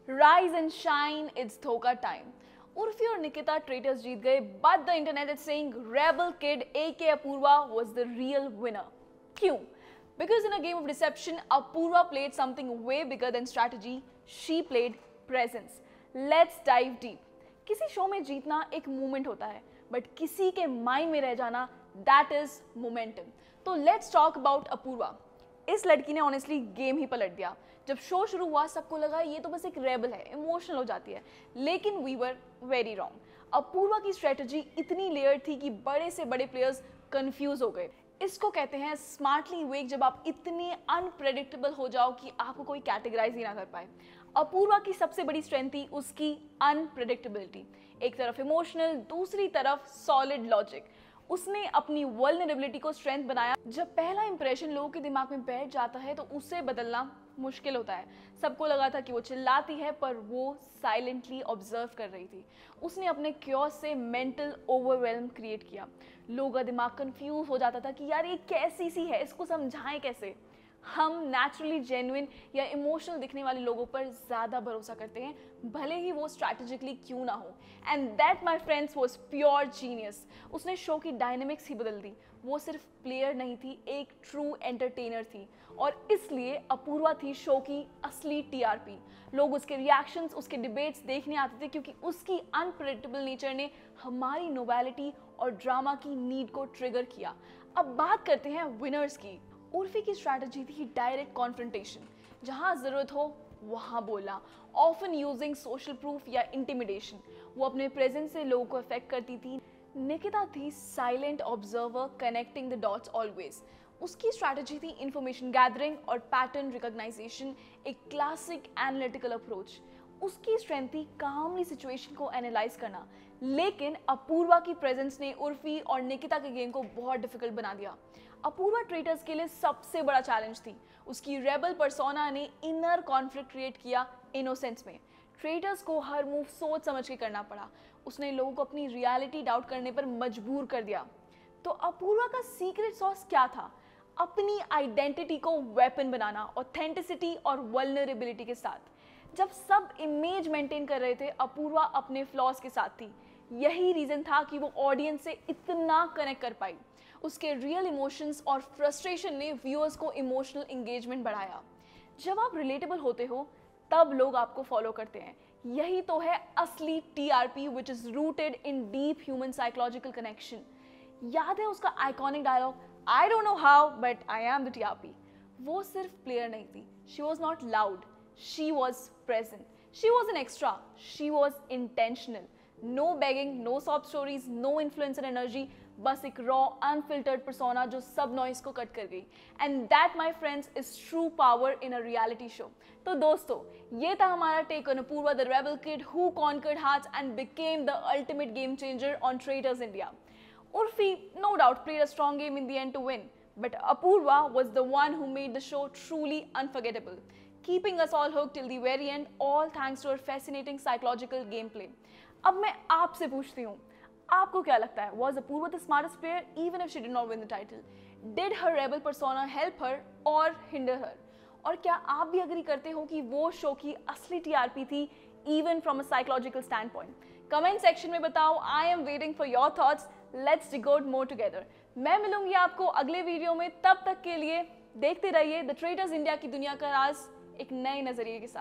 Rise and shine, it's धोखा time. Urfi और Nikita traitors जीत गए, but the internet is saying Rebel Kid aka Apurva was the real winner. क्यों? Because in a game of deception, Apurva played something way bigger than strategy. She played presence. Let's dive deep. किसी show में जीतना एक movement होता है, but किसी के mind में रह जाना दैट इज मोमेंटम. तो लेट्स टॉक अबाउट अपूर्वा. इस लड़की ने ऑनेस्टली गेम ही पलट दिया. जब शो शुरू हुआ सबको लगा ये तो बस एक रेबल है, इमोशनल हो जाती है, लेकिन we were very wrong. Apoorva की स्ट्रेटजी इतनी लेयर थी कि बड़े से बड़े प्लेयर्स कंफ्यूज हो गए. इसको कहते हैं स्मार्टली वेक, जब आप इतने अनप्रेडिक्टेबल हो जाओ कि आपको कोई कैटेगराइज ही ना कर पाए. अपूर्वा की सबसे बड़ी स्ट्रेंथ थी उसकी अनप्रेडिक्टेबिलिटी. एक तरफ इमोशनल, दूसरी तरफ सॉलिड लॉजिक. उसने अपनी वल्नरेबिलिटी को स्ट्रेंथ बनाया. जब पहला इंप्रेशन लोगों के दिमाग में बैठ जाता है तो उसे बदलना मुश्किल होता है. सबको लगा था कि वो चिल्लाती है, पर वो साइलेंटली ऑब्जर्व कर रही थी. उसने अपने क्योस से मेंटल ओवरवेल्म क्रिएट किया. लोगों का दिमाग कंफ्यूज हो जाता था कि यार ये कैसी सी है, इसको समझाएं कैसे. हम नेचुरली जेन्युइन या इमोशनल दिखने वाले लोगों पर ज़्यादा भरोसा करते हैं, भले ही वो स्ट्रैटेजिकली क्यों ना हो. And that my friends was pure genius. उसने शो की डायनेमिक्स ही बदल दी. वो सिर्फ प्लेयर नहीं थी, एक ट्रू एंटरटेनर थी. और इसलिए अपूर्वा थी शो की असली टीआरपी. लोग उसके रिएक्शंस, उसके डिबेट्स देखने आते थे क्योंकि उसकी अनप्रेडिक्टेबल नेचर ने हमारी नोवेलिटी और ड्रामा की नीड को ट्रिगर किया. अब बात करते हैं विनर्स की. उर्फी की स्ट्रैटेजी थी डायरेक्ट कॉन्फ्रंटेशन. जहां जरूरत हो वहां बोलना, ऑफन यूजिंग सोशल प्रूफ या इंटिमिडेशन. वो अपने प्रेजेंस से लोगों को अफेक्ट करती थी. निकिता थी silent observer, connecting the dots always. उसकी स्ट्रैटेजी थी इंफॉर्मेशन गैदरिंग और पैटर्न रिकॉग्नाइजेशन, एक क्लासिक एनालिटिकल अप्रोच. उसकी स्ट्रेंथ थी कामली सिचुएशन को एनालाइज करना. लेकिन अपूर्वा की प्रेजेंस ने उर्फी और निकिता के गेम को बहुत डिफिकल्ट बना दिया. अपूर्वा ट्रेटर्स के लिए सबसे बड़ा चैलेंज थी. उसकी रेबल पर्सोना ने इनर कॉन्फ्लिक्ट क्रिएट किया इनोसेंस में. ट्रेटर्स को हर मूव सोच समझ के करना पड़ा. उसने लोगों को अपनी रियलिटी डाउट करने पर मजबूर कर दिया. तो अपूर्वा का सीक्रेट सॉस क्या था? अपनी आइडेंटिटी को वेपन बनाना, ऑथेंटिसिटी और वल्नरेबिलिटी के साथ. जब सब इमेज मेंटेन कर रहे थे, अपूर्वा अपने फ्लॉज के साथ थी. यही रीजन था कि वो ऑडियंस से इतना कनेक्ट कर पाई. उसके रियल इमोशंस और फ्रस्ट्रेशन ने व्यूअर्स को इमोशनल एंगेजमेंट बढ़ाया. जब आप रिलेटेबल होते हो तब लोग आपको फॉलो करते हैं. यही तो है असली TRP, which is rooted in deep human psychological connection. याद है उसका iconic dialogue, I don't know how but I am the TRP. वो सिर्फ प्लेयर नहीं थी. She was not loud, she was present. She was an extra, she was intentional. No begging, no soft stories, no influencer energy, बस एक raw unfiltered persona जो सब noise को cut कर गई. And that my friends is true power in a reality show. तो दोस्तों, ये था हमारा take on Apoorva the rebel kid who conquered hearts and became the ultimate game changer on Traitors India. Urfi no doubt played a strong game in the end to win, but Apurva was the one who made the show truly unforgettable, keeping us all hooked till the very end, all thanks to her fascinating psychological gameplay. अब मैं आपसे पूछती हूँ, आपको क्या लगता है? Was Apurva the smartest player even if she did not win the title? Did her rebel persona help her or hinder her? और क्या आप भी अग्री करते हो कि वो शो की असली टीआरपी थी, even from a psychological standpoint? Comment section में बताओ. I am waiting for your thoughts. Let's decode more together. मैं मिलूंगी आपको अगले वीडियो में. तब तक के लिए देखते रहिए द ट्रेटर्स इंडिया की दुनिया का राज एक नए नजरिए के साथ.